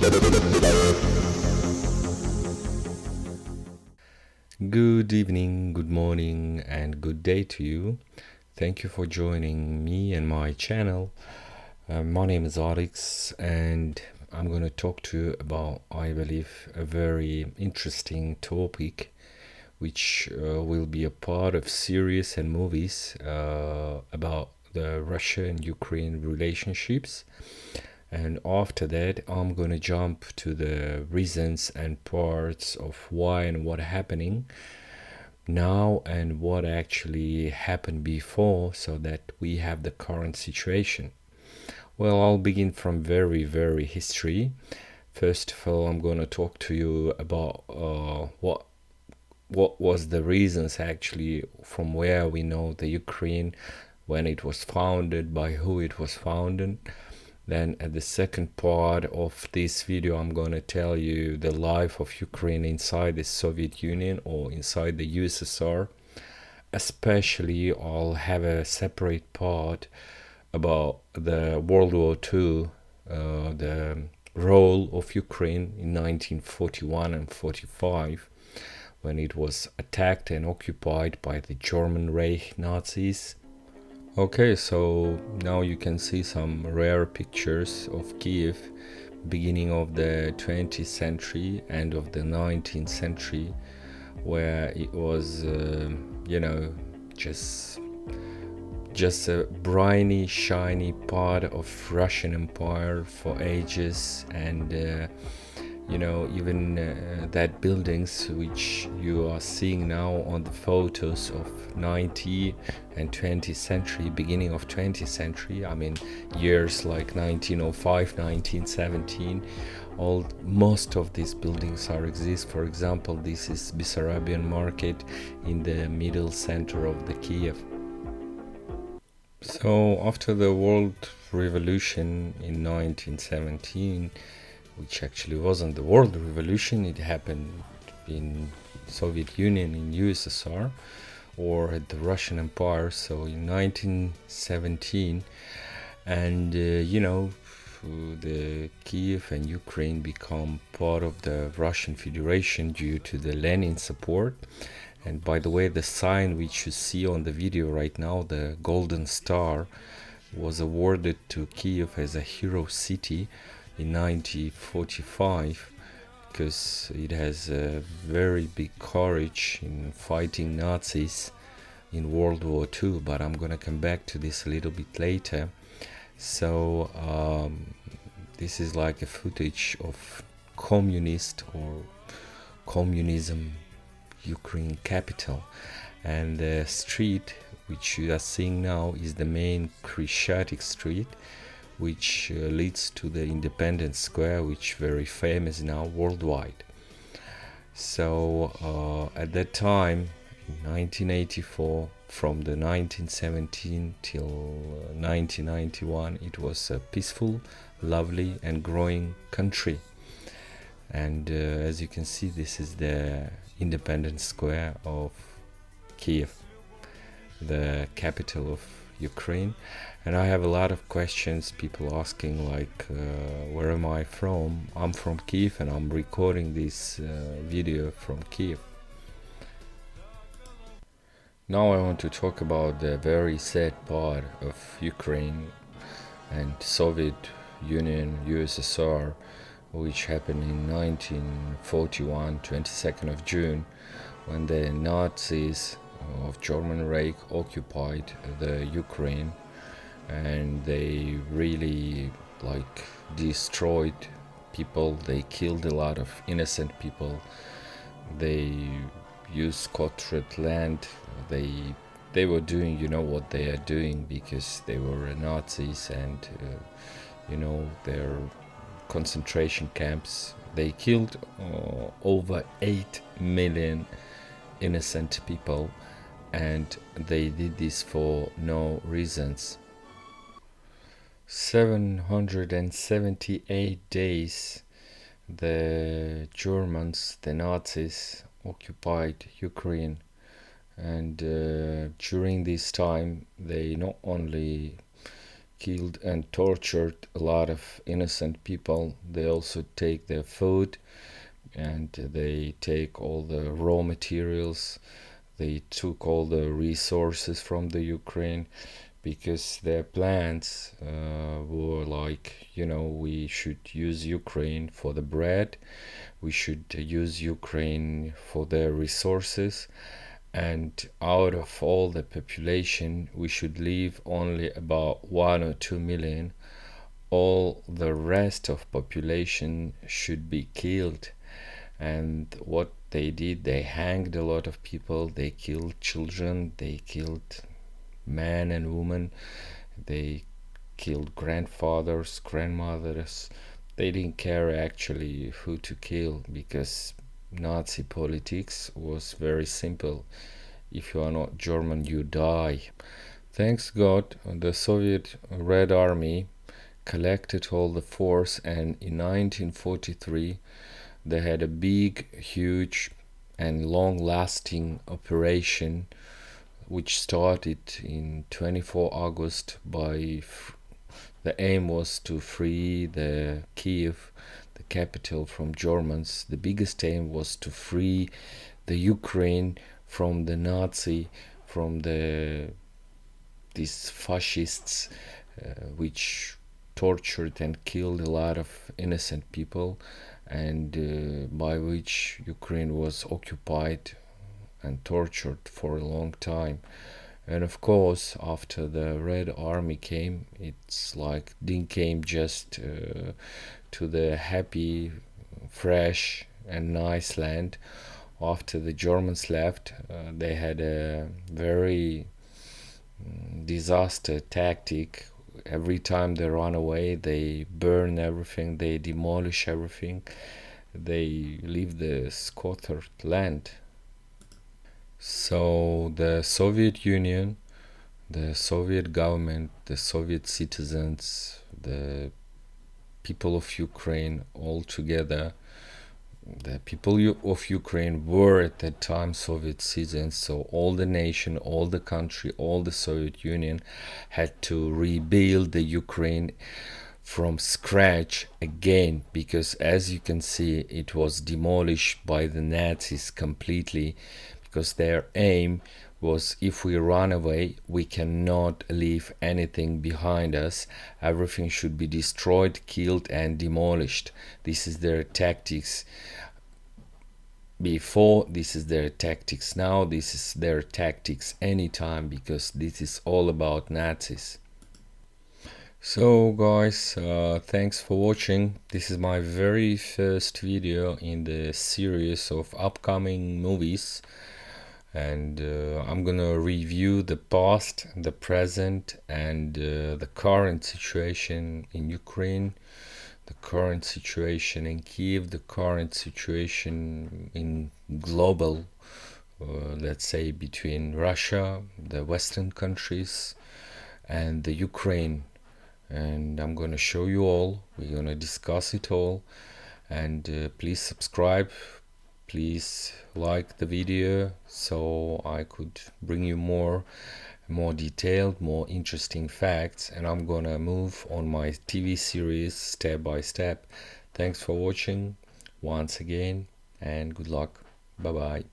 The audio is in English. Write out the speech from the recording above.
Good evening, good morning, and good day to you. Thank you for joining me and my channel. My name is Alex, and I'm going to talk to you about, I believe, a very interesting topic, which will be a part of series and movies about the Russia and Ukraine relationships. And after that, I'm gonna jump to the reasons and parts of why and what happening now and what actually happened before, so that we have the current situation. Well, I'll begin from very history. First of all, I'm gonna talk to you about what was the reasons actually, from where we know the Ukraine, when it was founded, by who it was founded. Then at the second part of this video, I'm gonna tell you the life of Ukraine inside the Soviet Union or inside the USSR. Especially, I'll have a separate part about the World War II, the role of Ukraine in 1941 and 45, when it was attacked and occupied by the German Reich Nazis. Okay, so now you can see some rare pictures of Kiev, beginning of the 20th century, end of the 19th century, where it was, just a briny, shiny part of Russian Empire for ages, and even that buildings which you are seeing now on the photos of 19th and 20th century, beginning of 20th century, I mean years like 1905, 1917, most of these buildings are exist. For example, this is Bessarabian Market in the middle center of the Kiev. So after the World Revolution in 1917, which actually wasn't the World Revolution, it happened in Soviet Union, in USSR, or at the Russian Empire, so in 1917, and the Kiev and Ukraine become part of the Russian Federation due to the Lenin support. And by the way, the sign which you see on the video right now, the Golden Star, was awarded to Kiev as a hero city in 1945, because it has a very big courage in fighting Nazis in World War II, but I'm gonna come back to this a little bit later. So this is like a footage of communist or communism Ukraine capital, and the street which you are seeing now is the main Krishchatik street, which leads to the Independence Square, which is very famous now worldwide. So at that time, in 1984, from the 1917 till 1991, it was a peaceful, lovely and growing country. And as you can see, this is the Independence Square of Kiev, the capital of Ukraine. And I have a lot of questions, people asking like, where am I from? I'm from Kiev, and I'm recording this video from Kiev. Now I want to talk about the very sad part of Ukraine and Soviet Union, USSR, which happened in 1941, 22nd of June, when the Nazis of German Reich occupied the Ukraine, and they really destroyed people. They killed a lot of innocent people. They used cultured land. They were doing what they are doing because they were Nazis, and their concentration camps. They killed over 8 million innocent people, and they did this for no reasons. 778 days the Germans, the Nazis, occupied Ukraine, and during this time they not only killed and tortured a lot of innocent people. They also take their food, and they take all the raw materials. They took all the resources from the Ukraine, because their plans were like, we should use Ukraine for the bread, we should use Ukraine for their resources, and out of all the population, we should leave only about 1 or 2 million. All the rest of population should be killed. And what they did, they hanged a lot of people, they killed children, they killed men and women, they killed grandfathers, grandmothers. They didn't care actually who to kill, because Nazi politics was very simple. If you are not German, you die. Thanks God, the Soviet Red Army collected all the force, and in 1943 they had a big, huge, and long-lasting operation, which started in 24 August by the aim was to free the Kiev, the capital, from Germans. The biggest aim was to free the Ukraine from the Nazi, from these fascists, which tortured and killed a lot of innocent people, and by which Ukraine was occupied and tortured for a long time. And of course, after the Red Army came, it's like didn't came just to the happy, fresh, and nice land. After the Germans left, they had a very disaster tactic. Every time they run away, they burn everything, they demolish everything, they leave the scattered land. So the Soviet Union, the Soviet government, the Soviet citizens, the people of Ukraine all together, the people of Ukraine were at that time Soviet citizens, so all the nation, all the country, all the Soviet Union had to rebuild the Ukraine from scratch again, because as you can see, it was demolished by the Nazis completely, because their aim was, if we run away, we cannot leave anything behind us. Everything should be destroyed, killed, and demolished. This is their tactics before, this is their tactics now, this is their tactics anytime, because this is all about Nazis. So guys, thanks for watching. This is my very first video in the series of upcoming movies, and I'm gonna review the past, the present, and the current situation in Ukraine, the current situation in Kiev, the current situation in global, let's say, between Russia, the Western countries, and the Ukraine. And I'm gonna show you all, we're gonna discuss it all, and please subscribe, please like the video, so I could bring you more detailed, more interesting facts, and I'm gonna move on my TV series step by step. Thanks for watching once again, and good luck. Bye bye.